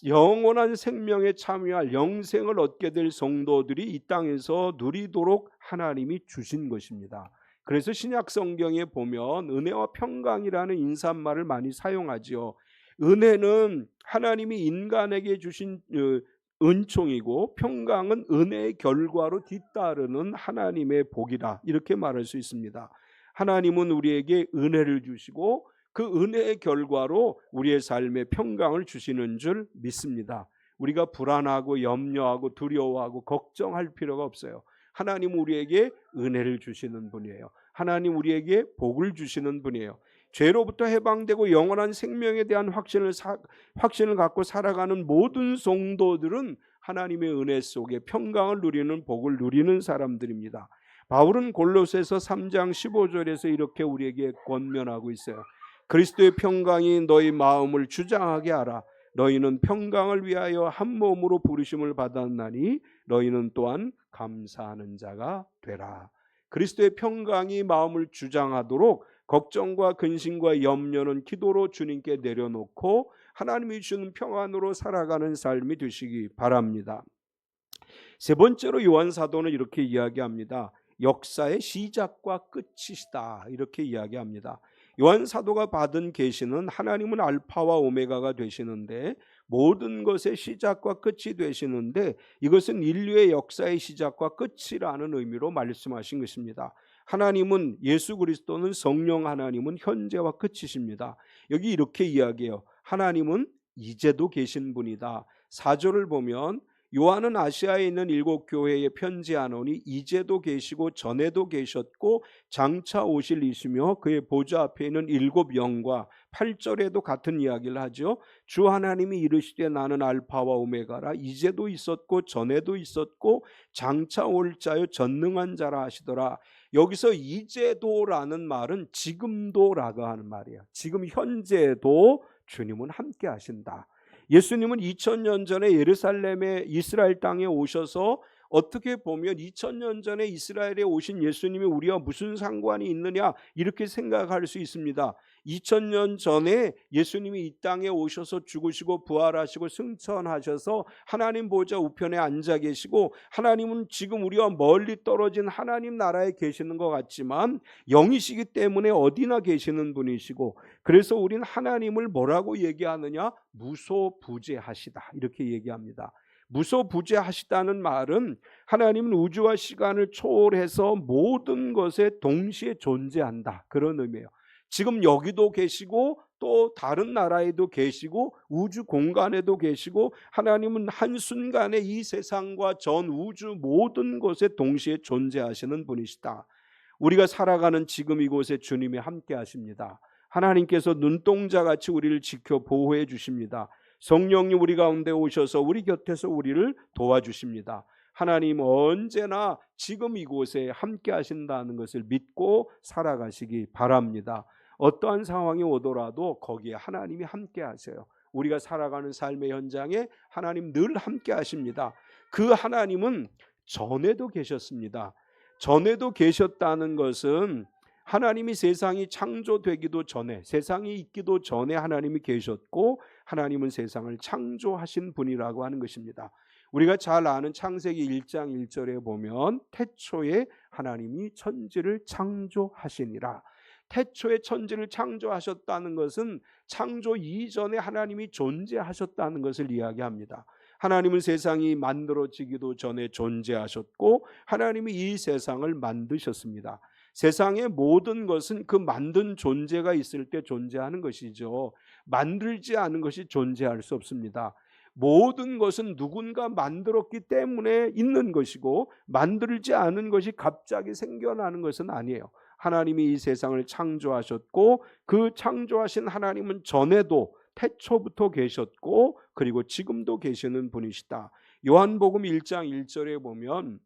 영원한 생명에 참여할 영생을 얻게 될 성도들이 이 땅에서 누리도록 하나님이 주신 것입니다. 그래서 신약 성경에 보면 은혜와 평강이라는 인사말을 많이 사용하지요. 은혜는 하나님이 인간에게 주신 은총이고, 평강은 은혜의 결과로 뒤따르는 하나님의 복이다, 이렇게 말할 수 있습니다. 하나님은 우리에게 은혜를 주시고 그 은혜의 결과로 우리의 삶에 평강을 주시는 줄 믿습니다. 우리가 불안하고 염려하고 두려워하고 걱정할 필요가 없어요. 하나님 우리에게 은혜를 주시는 분이에요. 하나님 우리에게 복을 주시는 분이에요. 죄로부터 해방되고 영원한 생명에 대한 확신을 갖고 살아가는 모든 성도들은 하나님의 은혜 속에 평강을 누리는 복을 누리는 사람들입니다. 바울은 골로새서 3장 15절에서 이렇게 우리에게 권면하고 있어요. 그리스도의 평강이 너희 마음을 주장하게 하라. 너희는 평강을 위하여 한 몸으로 부르심을 받았나니 너희는 또한 감사하는 자가 되라. 그리스도의 평강이 마음을 주장하도록 걱정과 근심과 염려는 기도로 주님께 내려놓고 하나님이 주는 평안으로 살아가는 삶이 되시기 바랍니다. 세 번째로 요한 사도는 이렇게 이야기합니다. 역사의 시작과 끝이시다, 이렇게 이야기합니다. 요한 사도가 받은 계시는 하나님은 알파와 오메가가 되시는데 모든 것의 시작과 끝이 되시는데 이것은 인류의 역사의 시작과 끝이라는 의미로 말씀하신 것입니다. 하나님은, 예수 그리스도는, 성령 하나님은 현재와 끝이십니다. 여기 이렇게 이야기해요. 하나님은 이제도 계신 분이다. 4절을 보면 요한은 아시아에 있는 7 교회에 편지하노니 이제도 계시고 전에도 계셨고 장차 오실 이시며 그의 보좌 앞에 있는 7 영과 8절에도 같은 이야기를 하죠. 주 하나님이 이르시되 나는 알파와 오메가라, 이제도 있었고 전에도 있었고 장차 올 자요 전능한 자라 하시더라. 여기서 이제도라는 말은 지금도라고 하는 말이에요. 지금 현재도 주님은 함께 하신다. 예수님은 2000년 전에 예루살렘의 이스라엘 땅에 오셔서 어떻게 보면 2000년 전에 이스라엘에 오신 예수님이 우리와 무슨 상관이 있느냐, 이렇게 생각할 수 있습니다. 2000년 전에 예수님이 이 땅에 오셔서 죽으시고 부활하시고 승천하셔서 하나님 보좌 우편에 앉아 계시고 하나님은 지금 우리와 멀리 떨어진 하나님 나라에 계시는 것 같지만 영이시기 때문에 어디나 계시는 분이시고, 그래서 우리는 하나님을 뭐라고 얘기하느냐? 무소부재하시다, 이렇게 얘기합니다. 무소부재하시다는 말은 하나님은 우주와 시간을 초월해서 모든 것에 동시에 존재한다, 그런 의미예요. 지금 여기도 계시고 또 다른 나라에도 계시고 우주 공간에도 계시고 하나님은 한순간에 이 세상과 전 우주 모든 것에 동시에 존재하시는 분이시다. 우리가 살아가는 지금 이곳에 주님이 함께 하십니다. 하나님께서 눈동자같이 우리를 지켜 보호해 주십니다. 성령님 우리 가운데 오셔서 우리 곁에서 우리를 도와주십니다. 하나님 언제나 지금 이곳에 함께 하신다는 것을 믿고 살아가시기 바랍니다. 어떠한 상황이 오더라도 거기에 하나님이 함께 하세요. 우리가 살아가는 삶의 현장에 하나님 늘 함께 하십니다. 그 하나님은 전에도 계셨습니다. 전에도 계셨다는 것은 하나님이 세상이 창조되기도 전에, 세상이 있기도 전에 하나님이 계셨고 하나님은 세상을 창조하신 분이라고 하는 것입니다. 우리가 잘 아는 창세기 1장 1절에 보면 태초에 하나님이 천지를 창조하시니라. 태초에 천지를 창조하셨다는 것은 창조 이전에 하나님이 존재하셨다는 것을 이야기합니다. 하나님은 세상이 만들어지기도 전에 존재하셨고 하나님이 이 세상을 만드셨습니다. 세상의 모든 것은 그 만든 존재가 있을 때 존재하는 것이죠. 만들지 않은 것이 존재할 수 없습니다. 모든 것은 누군가 만들었기 때문에 있는 것이고 만들지 않은 것이 갑자기 생겨나는 것은 아니에요. 하나님이 이 세상을 창조하셨고 그 창조하신 하나님은 전에도 태초부터 계셨고 그리고 지금도 계시는 분이시다. 요한복음 1장 1절에 보면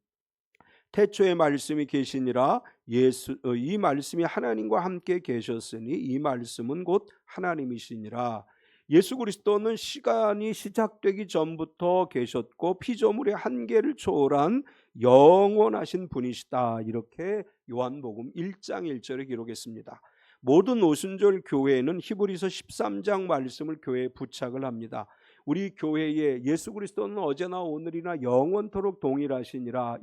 태초에 말씀이 계시니라, 이 말씀이 하나님과 함께 계셨으니 이 말씀은 곧 하나님이시니라. 예수 그리스도는 시간이 시작되기 전부터 계셨고 피조물의 한계를 초월한 영원하신 분이시다. 이렇게 요한복음 1장 1절에 기록했습니다. 모든 오순절 교회는 히브리서 13장 말씀을 교회에 부착을 합니다. 우리 교회에 예수 그리스도는 어제나 오늘이나 영원토록 동일하시니라,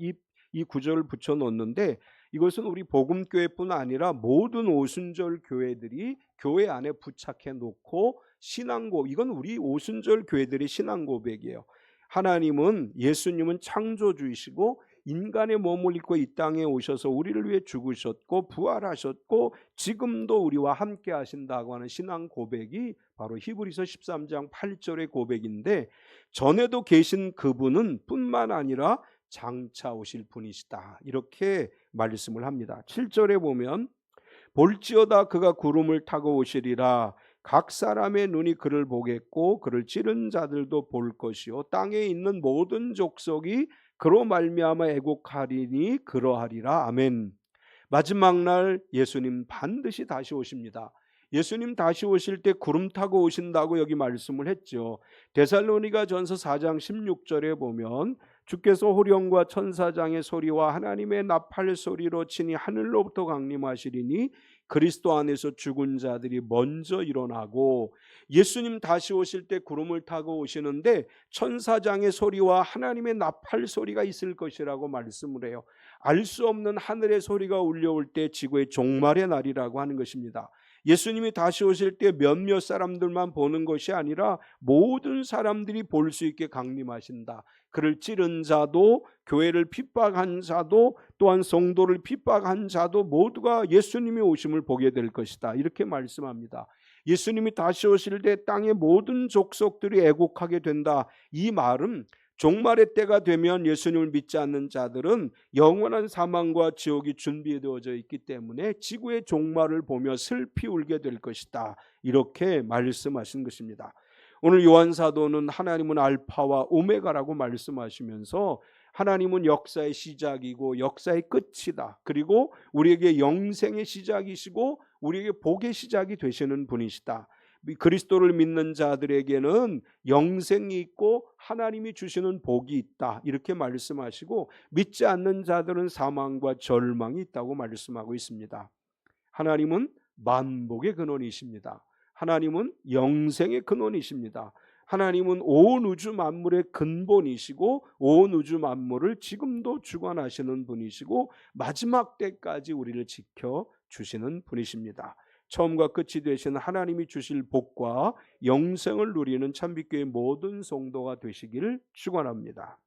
이 구절을 붙여놓는데 이것은 우리 복음교회뿐 아니라 모든 오순절 교회들이 교회 안에 부착해 놓고 신앙고, 이건 우리 오순절 교회들의 신앙 고백이에요. 하나님은, 예수님은 창조주이시고 인간의 몸을 입고 이 땅에 오셔서 우리를 위해 죽으셨고 부활하셨고 지금도 우리와 함께 하신다고 하는 신앙 고백이 바로 히브리서 13장 8절의 고백인데, 전에도 계신 그분은 뿐만 아니라 장차 오실 분이시다, 이렇게 말씀을 합니다. 7절에 보면 볼지어다 그가 구름을 타고 오시리라, 각 사람의 눈이 그를 보겠고 그를 찌른 자들도 볼 것이요 땅에 있는 모든 족속이 그로 말미암아 애곡하리니 그러하리라. 아멘. 마지막 날 예수님 반드시 다시 오십니다. 예수님 다시 오실 때 구름 타고 오신다고 여기 말씀을 했죠. 데살로니가 전서 4장 16절에 보면 주께서 호령과 천사장의 소리와 하나님의 나팔 소리로 친히 하늘로부터 강림하시리니 그리스도 안에서 죽은 자들이 먼저 일어나고, 예수님 다시 오실 때 구름을 타고 오시는데 천사장의 소리와 하나님의 나팔 소리가 있을 것이라고 말씀을 해요. 알 수 없는 하늘의 소리가 울려올 때 지구의 종말의 날이라고 하는 것입니다. 예수님이 다시 오실 때 몇몇 사람들만 보는 것이 아니라 모든 사람들이 볼 수 있게 강림하신다. 그를 찌른 자도, 교회를 핍박한 자도, 또한 성도를 핍박한 자도 모두가 예수님이 오심을 보게 될 것이다. 이렇게 말씀합니다. 예수님이 다시 오실 때 땅의 모든 족속들이 애곡하게 된다. 이 말은 종말의 때가 되면 예수님을 믿지 않는 자들은 영원한 사망과 지옥이 준비되어져 있기 때문에 지구의 종말을 보며 슬피 울게 될 것이다. 이렇게 말씀하신 것입니다. 오늘 요한 사도는 하나님은 알파와 오메가라고 말씀하시면서 하나님은 역사의 시작이고 역사의 끝이다. 그리고 우리에게 영생의 시작이시고 우리에게 복의 시작이 되시는 분이시다. 그리스도를 믿는 자들에게는 영생이 있고 하나님이 주시는 복이 있다. 이렇게 말씀하시고, 믿지 않는 자들은 사망과 절망이 있다고 말씀하고 있습니다. 하나님은 만복의 근원이십니다. 하나님은 영생의 근원이십니다. 하나님은 온 우주 만물의 근본이시고 온 우주 만물을 지금도 주관하시는 분이시고 마지막 때까지 우리를 지켜주시는 분이십니다. 처음과 끝이 되신 하나님이 주실 복과 영생을 누리는 참빛교회 모든 성도가 되시기를 축원합니다.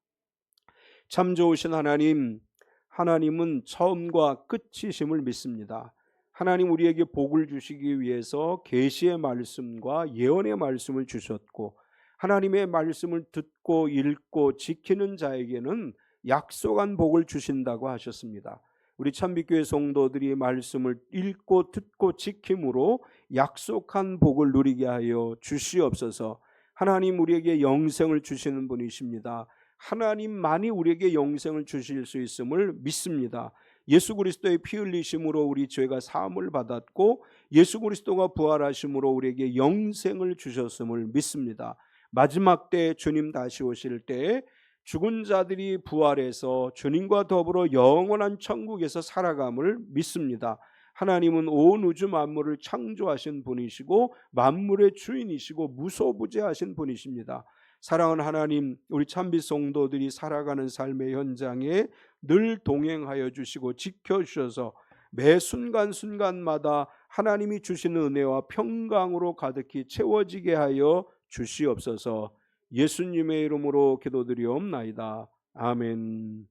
참 좋으신 하나님, 하나님은 처음과 끝이심을 믿습니다. 하나님 우리에게 복을 주시기 위해서 계시의 말씀과 예언의 말씀을 주셨고, 하나님의 말씀을 듣고 읽고 지키는 자에게는 약속한 복을 주신다고 하셨습니다. 우리 참빛교회 성도들이 말씀을 읽고 듣고 지킴으로 약속한 복을 누리게 하여 주시옵소서. 하나님 우리에게 영생을 주시는 분이십니다. 하나님만이 우리에게 영생을 주실 수 있음을 믿습니다. 예수 그리스도의 피 흘리심으로 우리 죄가 사함을 받았고 예수 그리스도가 부활하심으로 우리에게 영생을 주셨음을 믿습니다. 마지막 때 주님 다시 오실 때 죽은 자들이 부활해서 주님과 더불어 영원한 천국에서 살아감을 믿습니다. 하나님은 온 우주 만물을 창조하신 분이시고 만물의 주인이시고 무소부재하신 분이십니다. 사랑하는 하나님, 우리 참빛 성도들이 살아가는 삶의 현장에 늘 동행하여 주시고 지켜주셔서 매 순간순간마다 하나님이 주시는 은혜와 평강으로 가득히 채워지게 하여 주시옵소서. 예수님의 이름으로 기도드리옵나이다. 아멘.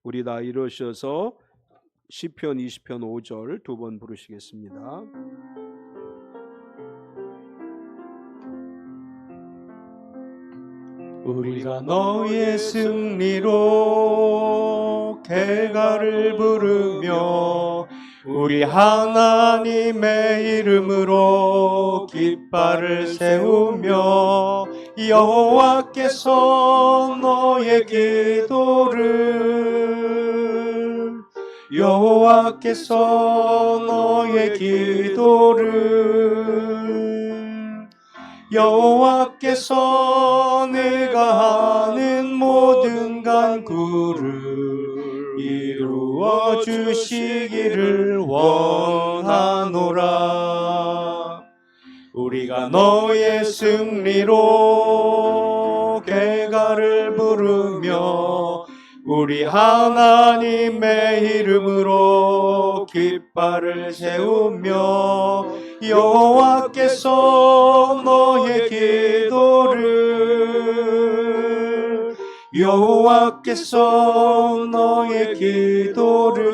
우리 다 일어서서 시편 20편 5절 두 번 부르시겠습니다. 우리가 너의 승리로 개가를 부르며 우리 하나님의 여호와께서 깃발을 세우며 여호와께서 너의 기도를 여호와께서 내가 하는 모든 간구를 이루어 주시기를 원하노라. 우리가 너의 승리로 개가를 부르며 우리 하나님의 이름으로 깃발을 세우며 여호와께서 너의 기도를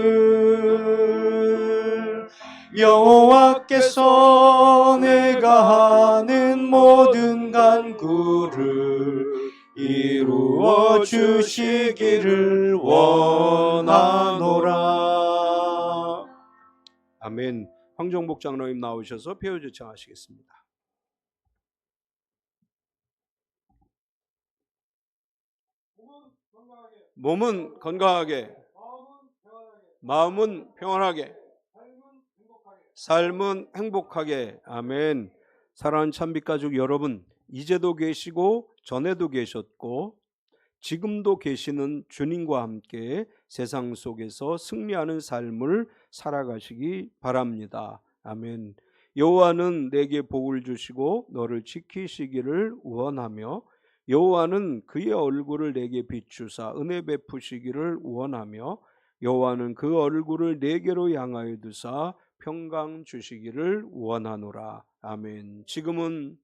여호와께서 내가 하는 모든 간구를 이루어 주시기를 원하노라. 아멘. 황정복 장로님 나오셔서 표요 제청하시겠습니다. 몸은 건강하게, 마음은 평안하게, 삶은 행복하게. 아멘. 사랑하는 참빛가족 여러분, 이제도 계시고 전에도 계셨고 지금도 계시는 주님과 함께 세상 속에서 승리하는 삶을 살아가시기 바랍니다. 아멘. 여호와는 내게 복을 주시고 너를 지키시기를 원하며 여호와는 그의 얼굴을 내게 비추사 은혜 베푸시기를 원하며 여호와는 그 얼굴을 내게로 향하여 두사 평강 주시기를 원하노라. 아멘. 지금은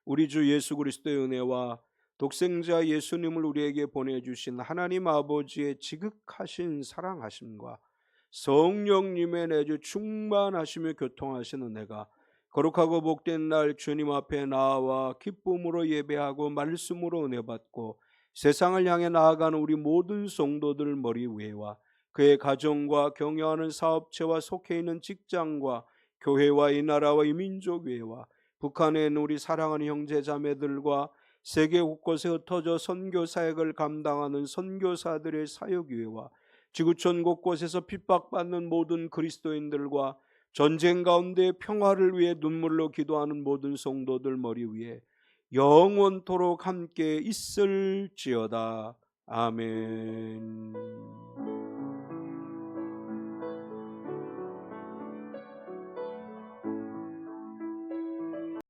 우리 주 예수 그리스도의 은혜와 독생자 예수님을 우리에게 보내주신 하나님 아버지의 지극하신 사랑하심과 성령님의 내주 충만하시며 교통하시는 은혜가 거룩하고 복된 날 주님 앞에 나와 기쁨으로 예배하고 말씀으로 은혜 받고 세상을 향해 나아가는 우리 모든 성도들 머리 위에와 그의 가정과 경영하는 사업체와 속해 있는 직장과 교회와 이 나라와 이 민족 위에와 북한에 있는 우리 사랑하는 형제 자매들과 세계 곳곳에 흩어져 선교 사역을 감당하는 선교사들의 사역 위에와 지구촌 곳곳에서 핍박받는 모든 그리스도인들과 전쟁 가운데 평화를 위해 눈물로 기도하는 모든 성도들 머리 위에 영원토록 함께 있을지어다. 아멘.